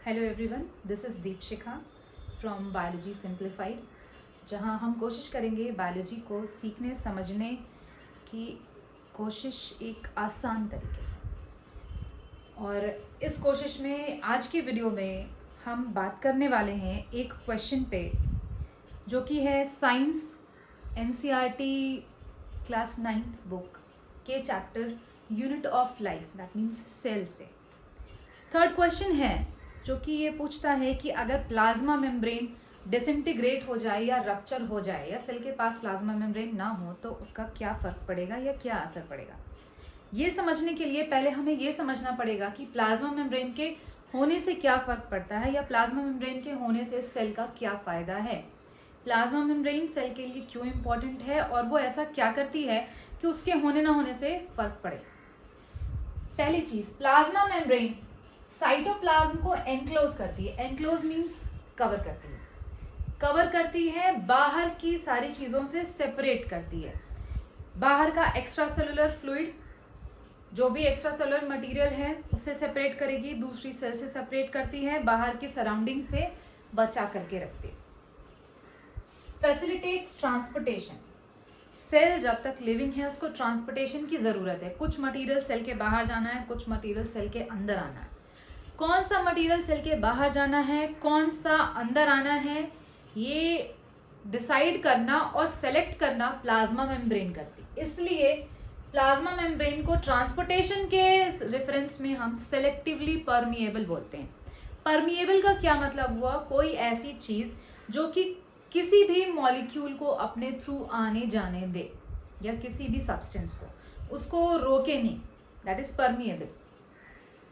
Hello everyone, this is Deepshikha from biology simplified, जहां हम कोशिश करेंगे बायोलॉजी को सीखने समझने की कोशिश एक आसान तरीके से। और इस कोशिश में आज की वीडियो में हम बात करने वाले हैं एक क्वेश्चन पे जो कि है science NCERT class 9th book के chapter unit of life, that means cell से। थर्ड क्वेश्चन है जो कि ये पूछता है कि अगर प्लाज्मा मेम्ब्रेन डिसइंटीग्रेट हो जाए या रप्चर हो जाए या सेल के पास प्लाज्मा मेम्ब्रेन ना हो तो उसका क्या फ़र्क पड़ेगा या क्या असर पड़ेगा। ये समझने के लिए पहले हमें ये समझना पड़ेगा कि प्लाज्मा मेम्ब्रेन के होने से क्या फ़र्क पड़ता है या प्लाज्मा मेम्ब्रेन के होने से सेल का क्या फ़ायदा है, प्लाज्मा मेम्ब्रेन सेल के लिए क्यों इम्पॉर्टेंट है और वो ऐसा क्या करती है कि उसके होने ना होने से फ़र्क पड़े। पहली चीज़, प्लाज्मा मेम्ब्रेन साइटोप्लाज्म को एनक्लोज करती है। एनक्लोज मीन्स कवर करती है, कवर करती है, बाहर की सारी चीज़ों से सेपरेट करती है। बाहर का एक्स्ट्रा सेलुलर फ्लूइड, जो भी एक्स्ट्रा सेलुलर मटेरियल है उससे सेपरेट करेगी, दूसरी सेल से सेपरेट करती है, बाहर की सराउंडिंग से बचा करके रखती है। फैसिलिटेट्स ट्रांसपोर्टेशन, सेल जब तक लिविंग है उसको ट्रांसपोर्टेशन की ज़रूरत है। कुछ मटेरियल सेल के बाहर जाना है, कुछ मटेरियल सेल के अंदर आना है। कौन सा मटेरियल सेल के बाहर जाना है, कौन सा अंदर आना है, ये डिसाइड करना और सेलेक्ट करना प्लाज्मा मेम्ब्रेन करती। इसलिए प्लाज्मा मेम्ब्रेन को ट्रांसपोर्टेशन के रेफरेंस में हम सेलेक्टिवली परमिएबल बोलते हैं। परमिएबल का क्या मतलब हुआ, कोई ऐसी चीज़ जो कि किसी भी मॉलिक्यूल को अपने थ्रू आने जाने दे या किसी भी सब्सटेंस को उसको रोके नहीं, दैट इज परमिएबल।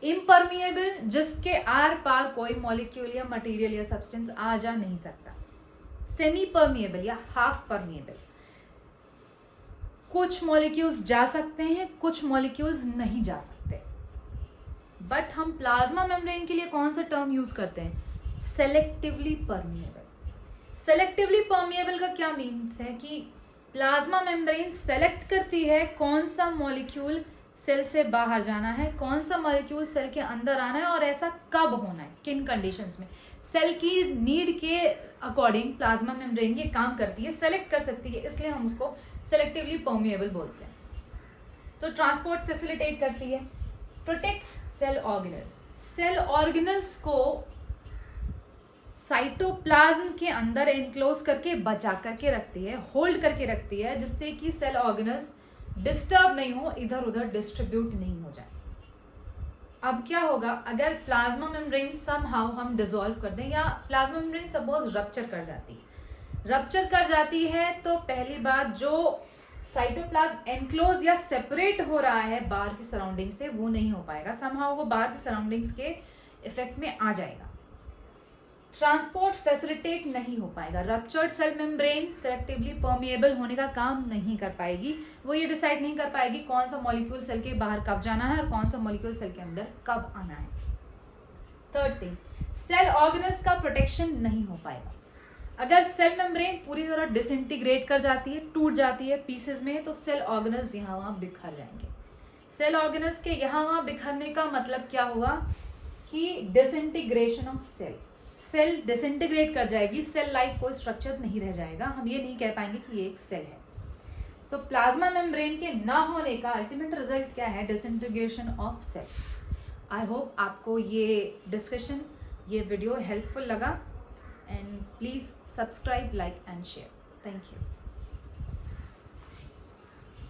इम्परमिएबल, जिसके आर पार कोई मॉलिक्यूल या मटेरियल या सब्सटेंस आ जा नहीं सकता। सेमी परमिएबल या हाफ परमिएबल, कुछ मॉलिक्यूल्स जा सकते हैं, कुछ मॉलिक्यूल्स नहीं जा सकते। बट हम प्लाज्मा मेम्ब्रेन के लिए कौन सा टर्म यूज करते हैं, सेलेक्टिवली परमिएबल। सेलेक्टिवली परमिएबल का क्या मीन्स है कि प्लाज्मा मेम्ब्रेन सेलेक्ट करती है कौन सा मॉलिक्यूल सेल से बाहर जाना है, कौन सा मॉलिक्यूल सेल के अंदर आना है और ऐसा कब होना है, किन कंडीशंस में। सेल की नीड के अकॉर्डिंग प्लाज्मा मेम्ब्रेन ये काम करती है, सेलेक्ट कर सकती है, इसलिए हम उसको सेलेक्टिवली परमिएबल बोलते हैं। सो ट्रांसपोर्ट फैसिलिटेट करती है। Protects cell organelles, cell organelles को साइटोप्लाज्म के अंदर एनक्लोज करके बचा करके रखती है, होल्ड करके रखती है, जिससे कि सेल ऑर्गेनल्स डिस्टर्ब नहीं हो, इधर उधर डिस्ट्रीब्यूट नहीं हो जाए। अब क्या होगा अगर प्लाज्मा मेम्ब्रेन समहाउ हम डिसॉल्व कर दें या प्लाज्मा मेम्ब्रेन सपोज रप्चर कर जाती है तो पहली बात, जो साइटोप्लाज्म एनक्लोज या सेपरेट हो रहा है बाहर की सराउंडिंग से, वो नहीं हो पाएगा, समहाउ वो बाहर की सराउंडिंग्स के इफेक्ट में आ जाएगा। ट्रांसपोर्ट फैसिलिटेट नहीं हो पाएगा। Ruptured cell membrane selectively permeable होने का काम नहीं कर पाएगी, वो ये डिसाइड नहीं कर पाएगी कौन सा मॉलिक्यूल सेल के बाहर कब जाना है और कौन सा मॉलिक्यूल सेल के अंदर कब आना है। थर्ड थिंग, सेल ऑर्गेनल्स का प्रोटेक्शन नहीं हो पाएगा। अगर सेल मेम्ब्रेन पूरी तरह डिसइंटीग्रेट कर जाती है, टूट जाती है पीसेस में, तो सेल ऑर्गेनल्स यहाँ वहाँ बिखर जाएंगे। सेल ऑर्गेनल्स के यहाँ वहाँ बिखरने का मतलब क्या हुआ कि disintegration of cell, cell disintegrate कर जाएगी, सेल लाइक कोई स्ट्रक्चर नहीं रह जाएगा, हम ये नहीं कह पाएंगे कि ये एक सेल है। सो प्लाज्मा मेम्ब्रेन के ना होने का अल्टीमेट रिजल्ट क्या है, disintegration of cell. I hope आपको ये डिस्कशन, ये वीडियो हेल्पफुल लगा, and please subscribe, like and share. Thank you.